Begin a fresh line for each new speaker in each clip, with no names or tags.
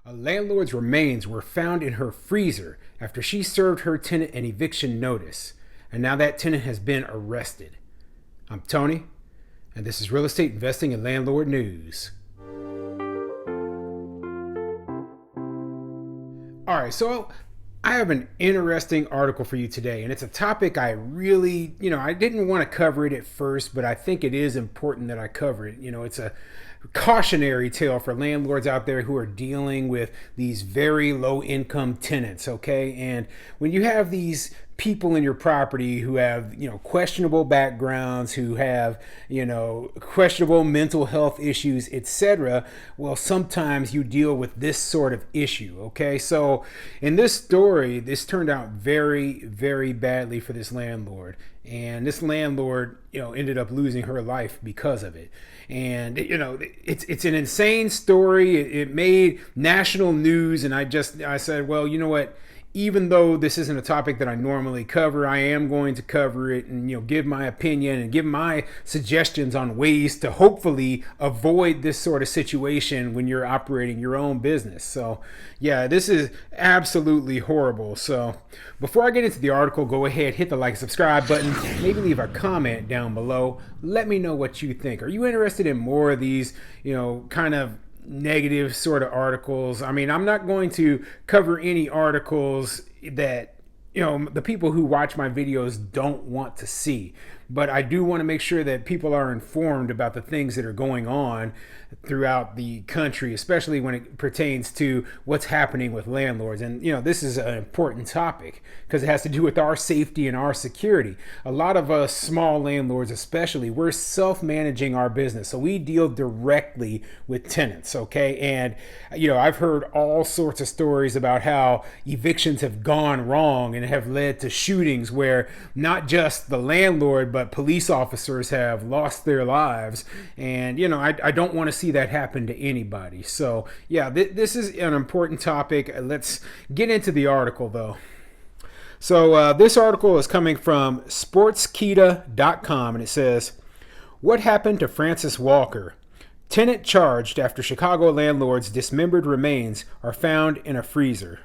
A landlord's remains were found in her freezer after she served her tenant an eviction notice, and now that tenant has been arrested. I'm Tony, and this is Real Estate Investing and Landlord News. All right, so I have an interesting article for you today, and it's a topic I really, I didn't want to cover it at first, but I think it is important that I cover it. It's a cautionary tale for landlords out there who are dealing with these very low income tenants, okay? And when you have these people in your property who have, questionable backgrounds, who have, questionable mental health issues, etc., well, sometimes you deal with this sort of issue, okay? So in this story, this turned out very, very badly for this landlord. And this landlord, ended up losing her life because of it. And, it's an insane story. It made national news. And I said, well, you know what? Even though this isn't a topic that I normally cover, I am going to cover it and give my opinion and give my suggestions on ways to hopefully avoid this sort of situation when you're operating your own business. So yeah, this is absolutely horrible. So before I get into the article, go ahead, hit the like and subscribe button, maybe leave a comment down below. Let me know what you think. Are you interested in more of these, kind of negative sort of articles? I mean, I'm not going to cover any articles that the people who watch my videos don't want to see, but I do want to make sure that people are informed about the things that are going on throughout the country, especially when it pertains to what's happening with landlords. And this is an important topic because it has to do with our safety and our security. A lot of us small landlords, especially, we're self-managing our business, so we deal directly with tenants, okay? And I've heard all sorts of stories about how evictions have gone wrong and have led to shootings where not just the landlord but police officers have lost their lives. And I don't want to see that happen to anybody. So yeah, this is an important topic. Let's get into the article though. So this article is coming from sportskita.com, and it says, "What happened to Francis Walker? Tenant charged after Chicago landlord's dismembered remains are found in a freezer."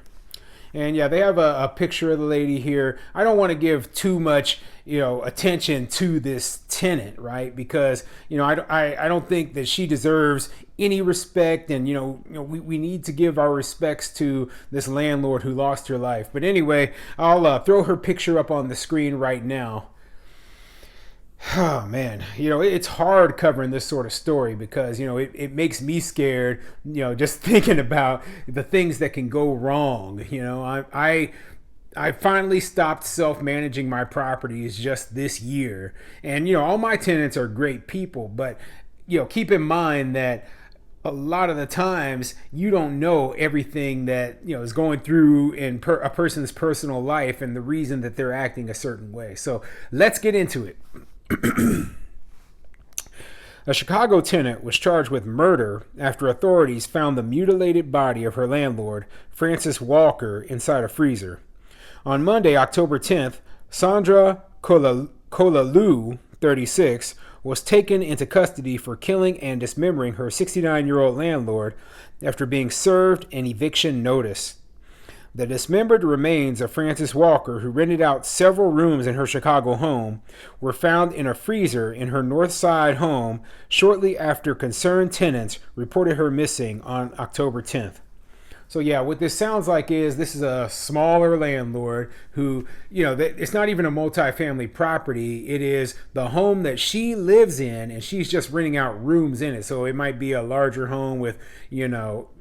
And yeah, they have a picture of the lady here. I don't want to give too much, attention to this tenant, right? Because, I don't think that she deserves any respect. And, we need to give our respects to this landlord who lost her life. But anyway, I'll throw her picture up on the screen right now. Oh man, it's hard covering this sort of story because, it makes me scared, just thinking about the things that can go wrong. I finally stopped self-managing my properties just this year. And, all my tenants are great people, but, keep in mind that a lot of the times you don't know everything that is going through in a person's personal life and the reason that they're acting a certain way. So let's get into it. A Chicago tenant was charged with murder after authorities found the mutilated body of her landlord, Francis Walker, inside a freezer. On Monday, October 10th, Sandra Kolalu, 36, was taken into custody for killing and dismembering her 69-year-old landlord after being served an eviction notice. The dismembered remains of Francis Walker, who rented out several rooms in her Chicago home, were found in a freezer in her North Side home shortly after concerned tenants reported her missing on October 10th. So yeah, what this sounds like is this is a smaller landlord who, it's not even a multifamily property. It is the home that she lives in, and she's just renting out rooms in it. So it might be a larger home with,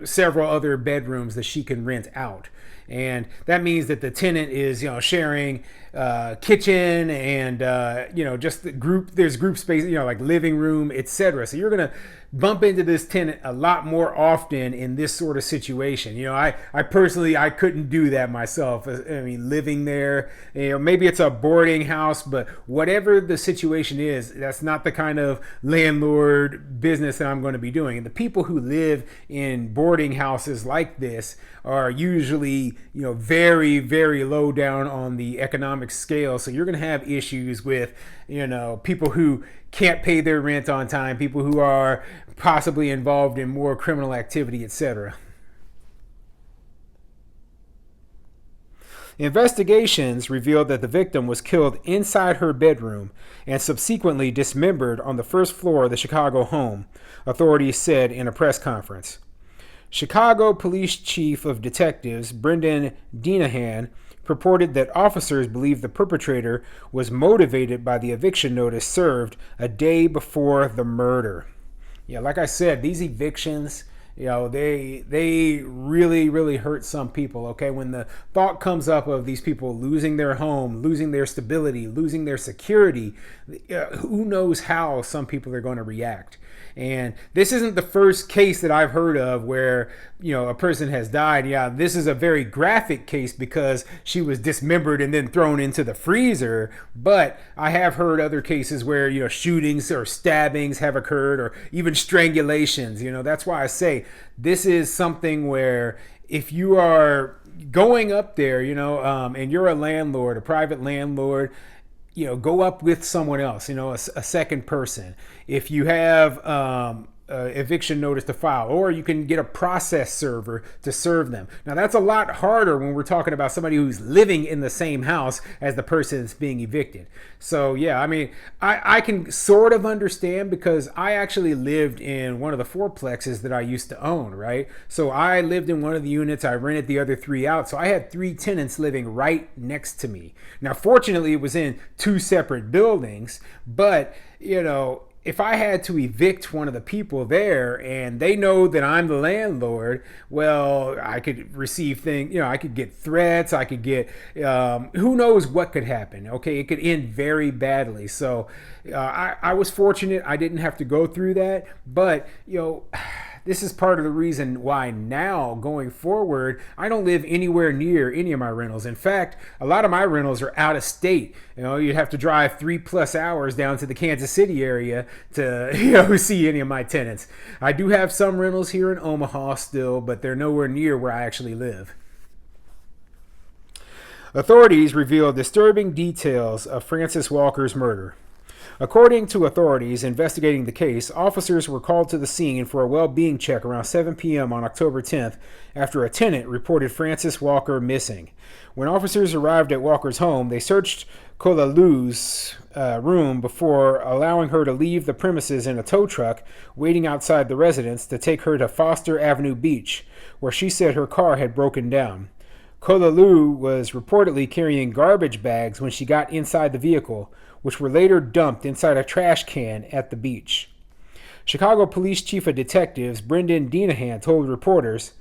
several other bedrooms that she can rent out. And that means that the tenant is, sharing kitchen and, just there's group space, like living room, etc. So you're going to bump into this tenant a lot more often in this sort of situation. I personally, I couldn't do that myself. I mean, living there, maybe it's a boarding house, but whatever the situation is, that's not the kind of landlord business that I'm going to be doing. And the people who live in boarding houses like this are usually, very, very low down on the economic scale. So you're going to have issues with, people who can't pay their rent on time, people who are possibly involved in more criminal activity, etc. Investigations revealed that the victim was killed inside her bedroom and subsequently dismembered on the first floor of the Chicago home, authorities said in a press conference. Chicago Police Chief of Detectives Brendan Denahan reported that officers believe the perpetrator was motivated by the eviction notice served a day before the murder. Yeah, like I said, these evictions, they really hurt some people. Okay, when the thought comes up of these people losing their home, losing their stability, losing their security, who knows how some people are going to react. And this isn't the first case that I've heard of where, a person has died. Yeah, this is a very graphic case because she was dismembered and then thrown into the freezer. But I have heard other cases where, shootings or stabbings have occurred, or even strangulations. That's why I say this is something where if you are going up there, and you're a landlord, a private landlord, go up with someone else, a second person. If you have eviction notice to file, or you can get a process server to serve them. Now that's a lot harder when we're talking about somebody who's living in the same house as the person that's being evicted. So yeah, I can sort of understand because I actually lived in one of the fourplexes that I used to own, right? So I lived in one of the units, I rented the other 3 out. So I had 3 tenants living right next to me. Now fortunately it was in 2 separate buildings, but if I had to evict one of the people there and they know that I'm the landlord, well, I could receive things, I could get threats, I could get, who knows what could happen. Okay, it could end very badly. So I was fortunate I didn't have to go through that, but, this is part of the reason why now going forward, I don't live anywhere near any of my rentals. In fact, a lot of my rentals are out of state. You'd have to drive 3+ hours down to the Kansas City area to, see any of my tenants. I do have some rentals here in Omaha still, but they're nowhere near where I actually live. Authorities revealed disturbing details of Francis Walker's murder. According to authorities investigating the case, officers were called to the scene for a well-being check around 7 p.m. on October 10th after a tenant reported Francis Walker missing. When officers arrived at Walker's home, they searched Kolalu's room before allowing her to leave the premises in a tow truck waiting outside the residence to take her to Foster Avenue Beach, where she said her car had broken down. Kolalu was reportedly carrying garbage bags when she got inside the vehicle, which were later dumped inside a trash can at the beach. Chicago Police Chief of Detectives Brendan Denahan told reporters,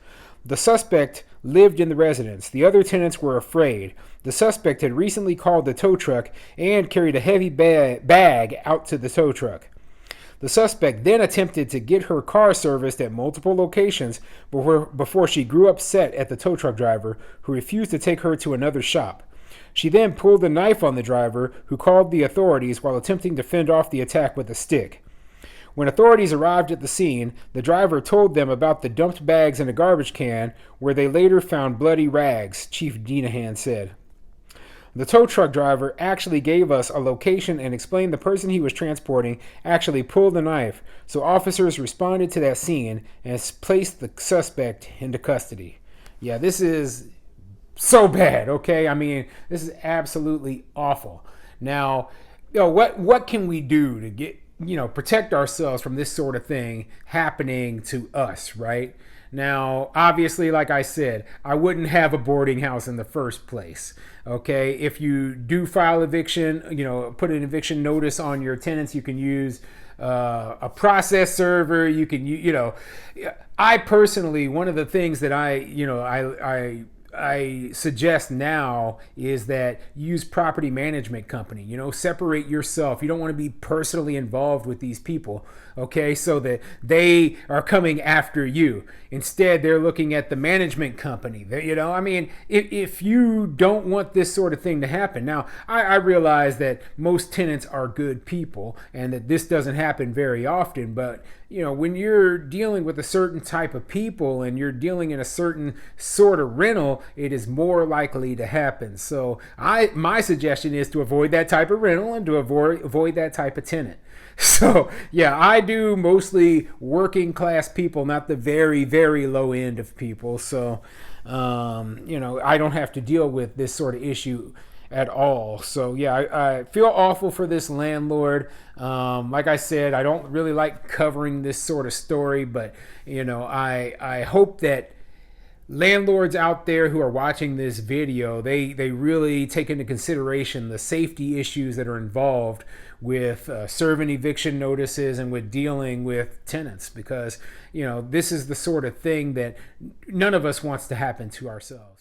the suspect lived in the residence. The other tenants were afraid. The suspect had recently called the tow truck and carried a heavy bag out to the tow truck. The suspect then attempted to get her car serviced at multiple locations before she grew upset at the tow truck driver, who refused to take her to another shop. She then pulled a knife on the driver, who called the authorities while attempting to fend off the attack with a stick. When authorities arrived at the scene, the driver told them about the dumped bags in a garbage can, where they later found bloody rags, Chief Denahan said. The tow truck driver actually gave us a location and explained the person he was transporting actually pulled the knife, so officers responded to that scene and placed the suspect into custody. Yeah, this is so bad, okay? This is absolutely awful. Now, what can we do to get, protect ourselves from this sort of thing happening to us, right? Now, obviously, like I said, I wouldn't have a boarding house in the first place, okay? If you do file eviction, put an eviction notice on your tenants, you can use a process server. You can, I personally, one of the things that I suggest now is that use property management company, separate yourself. You don't want to be personally involved with these people, okay, so that they are coming after you. Instead, they're looking at the management company. If you don't want this sort of thing to happen. Now, I realize that most tenants are good people and that this doesn't happen very often, but when you're dealing with a certain type of people and you're dealing in a certain sort of rental, it is more likely to happen. So my suggestion is to avoid that type of rental and to avoid that type of tenant. So yeah, I do mostly working class people, not the very, very low end of people. So I don't have to deal with this sort of issue at all. So yeah, I feel awful for this landlord. Like I said, I don't really like covering this sort of story, but I hope that landlords out there who are watching this video, they really take into consideration the safety issues that are involved with serving eviction notices and with dealing with tenants, because this is the sort of thing that none of us wants to happen to ourselves.